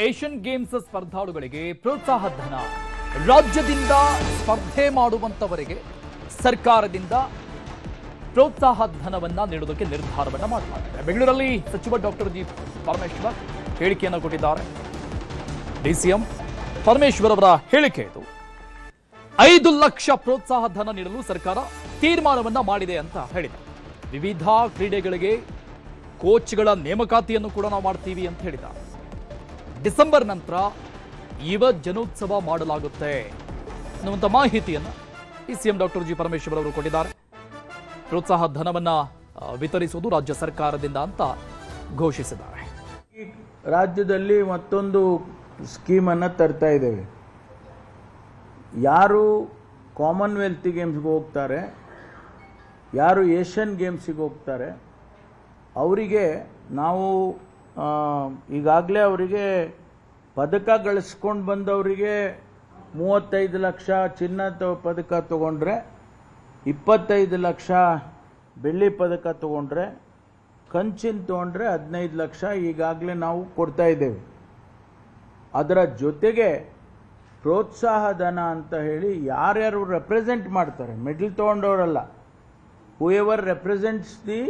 Asian games ಸ್ಪರ್ಧಾಳುಗಳಿಗೆ ಪ್ರೋತ್ಸಾಹ ಧನ ರಾಜ್ಯದಿಂದ ಸ್ಪರ್ಧೆ ಮಾಡುವಂತವರಿಗೆ ಸರ್ಕಾರದಿಂದ ಪ್ರೋತ್ಸಾಹ ಧನವನ್ನ ನೀಡುವುದಕ್ಕೆ ನಿರ್ಧಾರವನ್ನ ಮಾಡಲಾಗಿದೆ. ಬೆಂಗಳೂರಲ್ಲಿ ಸಚಿವ ಡಾಕ್ಟರ್ ಜಿ ಪರಮೇಶ್ವರ್ ಹೇಳಿಕೆಯನ್ನು ಕೊಟ್ಟಿದ್ದಾರೆ. ಡಿಸಿಎಂ ಪರಮೇಶ್ವರ್ ಅವರ ಹೇಳಿಕೆ ಇದು. 5 ಲಕ್ಷ ಪ್ರೋತ್ಸಾಹ ಧನ ನೀಡಲು ಸರ್ಕಾರ ತೀರ್ಮಾನವನ್ನ ಮಾಡಿದೆ ಅಂತ ಹೇಳಿದ್ದಾರೆ. ವಿವಿಧ ಕ್ರೀಡೆಗಳಿಗೆ ಕೋಚ್ಗಳ ನೇಮಕಾತಿಯನ್ನು ಕೂಡ ನಾವು ಮಾಡ್ತೀವಿ ಅಂತ ಹೇಳಿದ್ದಾರೆ. ಡಿಸೆಂಬರ್ ನಂತರ ಯುವ ಜನೋತ್ಸವ ಮಾಡಲಾಗುತ್ತೆ ಅನ್ನುವಂಥ ಮಾಹಿತಿಯನ್ನು ಸಿಎಂ ಡಾಕ್ಟರ್ ಜಿ ಪರಮೇಶ್ವರ್ ಅವರು ಕೊಟ್ಟಿದ್ದಾರೆ. ಪ್ರೋತ್ಸಾಹ ಧನವನ್ನ ವಿತರಿಸುವುದು ರಾಜ್ಯ ಸರ್ಕಾರದಿಂದ ಅಂತ ಘೋಷಿಸಿದ್ದಾರೆ. ರಾಜ್ಯದಲ್ಲಿ ಮತ್ತೊಂದು ಸ್ಕೀಮನ್ನು ತರ್ತಾ ಇದ್ದೇವೆ. ಯಾರು ಕಾಮನ್ವೆಲ್ತ್ ಗೇಮ್ಸ್ಗೆ ಹೋಗ್ತಾರೆ, ಯಾರು ಏಷ್ಯನ್ ಗೇಮ್ಸಿಗೆ ಹೋಗ್ತಾರೆ, ಅವರಿಗೆ ನಾವು ಈಗಾಗಲೇ ಅವರಿಗೆ ಪದಕ ಗಳಿಸ್ಕೊಂಡು ಬಂದವರಿಗೆ 35 ಲಕ್ಷ ಚಿನ್ನದ ಪದಕ ತೊಗೊಂಡ್ರೆ, 25 ಲಕ್ಷ ಬೆಳ್ಳಿ ಪದಕ ತೊಗೊಂಡ್ರೆ, ಕಂಚಿನ ತೊಗೊಂಡ್ರೆ 15 ಲಕ್ಷ ಈಗಾಗಲೇ ನಾವು ಕೊಡ್ತಾ ಇದ್ದೇವೆ. ಅದರ ಜೊತೆಗೆ ಪ್ರೋತ್ಸಾಹ ಧನ ಅಂತ ಹೇಳಿ ಯಾರ್ಯಾರು ರೆಪ್ರೆಸೆಂಟ್ ಮಾಡ್ತಾರೆ, ಮೆಡಲ್ ತೊಗೊಂಡವರಲ್ಲ, whoever represents the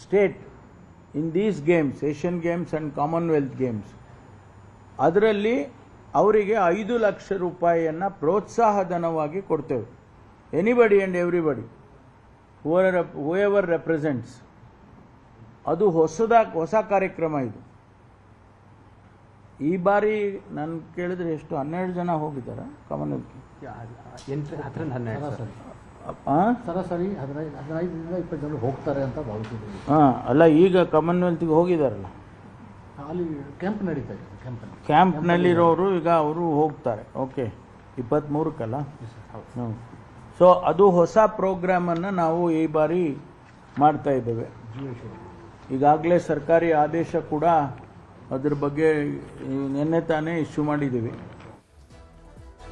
state in these games, Asian games and Commonwealth games, ಅದರಲ್ಲಿ ಅವರಿಗೆ 5 ಲಕ್ಷ ರೂಪಾಯಿಯನ್ನು ಪ್ರೋತ್ಸಾಹ ಧನವಾಗಿ ಕೊಡ್ತೇವೆ. Anybody and everybody whoever represents. ಅದು ಹೊಸ ಕಾರ್ಯಕ್ರಮ ಇದು. ಈ ಬಾರಿ ನಾನು ಕೇಳಿದ್ರೆ ಎಷ್ಟು 12 ಜನ ಹೋಗಿದ್ದಾರೆ ಕಾಮನ್ವೆಲ್ತ್ಗೆ. ಸರಾಸರಿ 15ರಿಂದ 20 ಜನ ಹೋಗ್ತಾರೆ ಅಂತ ಭಾವಿಸಿದ್ದೀವಿ. ಅಲ್ಲ, ಈಗ ಕಾಮನ್ವೆಲ್ತ್ಗೆ ಹೋಗಿದಾರಲ್ಲ, ಅಲ್ಲಿ ಕ್ಯಾಂಪ್ ನಡೀತಾ ಇದೆ. ಕ್ಯಾಂಪ್ನಲ್ಲಿರೋರು ಈಗ ಅವರು ಹೋಗ್ತಾರೆ. ಓಕೆ, 23ಕ್ಕಲ್ಲ. ಸೊ ಅದು ಹೊಸ ಪ್ರೋಗ್ರಾಮನ್ನು ನಾವು ಈ ಬಾರಿ ಮಾಡ್ತಾ ಇದ್ದೇವೆ. ಈಗಾಗಲೇ ಸರ್ಕಾರಿ ಆದೇಶ ಕೂಡ ಅದ್ರ ಬಗ್ಗೆ ನಿನ್ನೆ ತಾನೇ ಇಶ್ಯೂ ಮಾಡಿದ್ದೀವಿ.